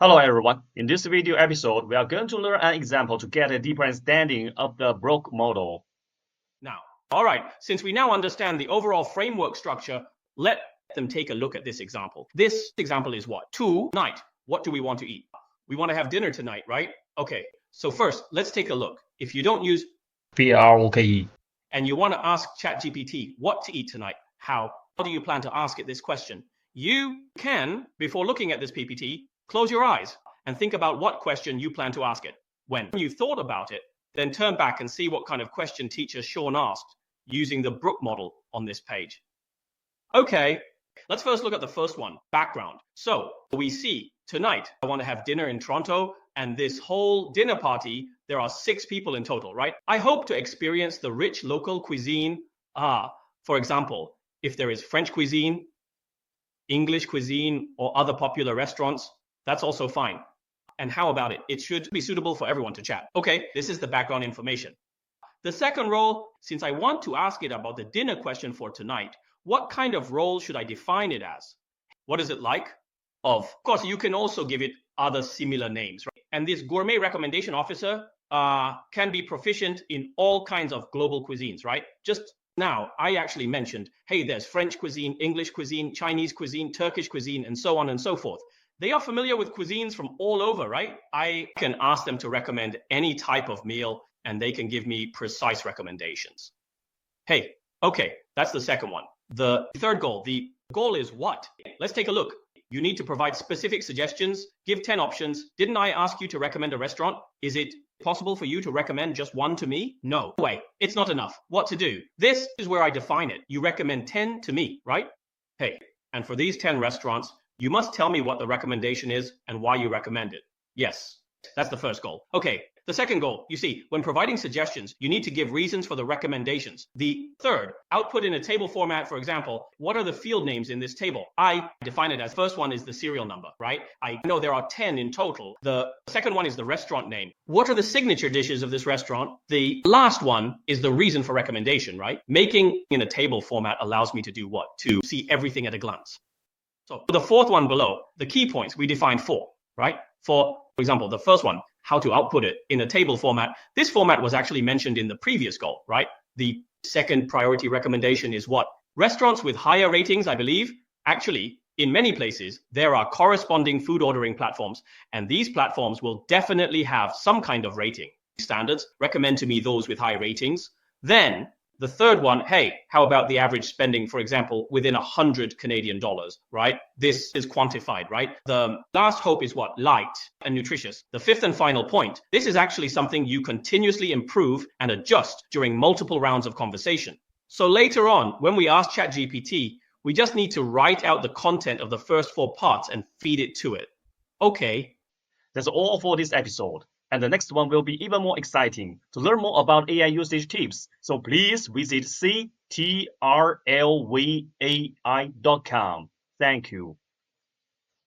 Hello everyone. In this video episode, we are going to learn an example to get a deeper understanding of the block model. Now, all right, since we now understand the overall framework structure, let them take a look at this example. This example is what? Tonight, what do we want to eat? We want to have dinner tonight, right? Okay, so first, let's take a look. If you don't use BLOKE. and you want to ask ChatGPT what to eat tonight, how do you plan to ask it this question? You can, before looking at this PPT, close your eyes and think about what question you plan to ask it. When you've thought about it, then turn back and see what kind of question teacher Sean asked using the Brook model on this page. Okay, let's first look at the first one, background. So we see tonight, I want to have dinner in Toronto, and this whole dinner party, there are 6 people in total, right? I hope to experience the rich local cuisine. For example, if there is French cuisine, English cuisine, or other popular restaurants, that's also fine. And how about it? It should be suitable for everyone to chat. Okay, this is the background information. The second role, since I want to ask it about the dinner question for tonight, what kind of role should I define it as? What is it like? Of course, you can also give it other similar names, right? And this gourmet recommendation officer can be proficient in all kinds of global cuisines, right? Just now, I actually mentioned, hey, there's French cuisine, English cuisine, Chinese cuisine, Turkish cuisine, and so on and so forth. They are familiar with cuisines from all over, right? I can ask them to recommend any type of meal, and they can give me precise recommendations. Hey, okay, that's the second one. The third goal, the goal is what? Let's take a look. You need to provide specific suggestions, give 10 options. Didn't I ask you to recommend a restaurant? Is it possible for you to recommend just one to me? No way, it's not enough. What to do? This is where I define it. You recommend 10 to me, right? Hey, and for these 10 restaurants, you must tell me what the recommendation is and why you recommend it. Yes, that's the first goal. Okay, the second goal, you see, when providing suggestions, you need to give reasons for the recommendations. The third, output in a table format, for example, what are the field names in this table? I define it as, first one is the serial number, right? I know there are 10 in total. The second one is the restaurant name. What are the signature dishes of this restaurant? The last one is the reason for recommendation, right? Making in a table format allows me to do what? To see everything at a glance. So the fourth one below, the key points, we define 4, right? For example, the first one, how to output it in a table format. This format was actually mentioned in the previous goal, right? The second priority recommendation is what? Restaurants with higher ratings, I believe. Actually, in many places, there are corresponding food ordering platforms, and these platforms will definitely have some kind of rating. Standards, recommend to me those with high ratings. Then the third one, hey, how about the average spending, for example, within 100 Canadian dollars, right? This is quantified, right? The last hope is what? Light and nutritious. The fifth and final point, this is actually something you continuously improve and adjust during multiple rounds of conversation. So later on, when we ask ChatGPT, we just need to write out the content of the first 4 parts and feed it to it. Okay. That's all for this episode. And the next one will be even more exciting. To learn more about AI usage tips, so please visit ctrlvai.com. Thank you.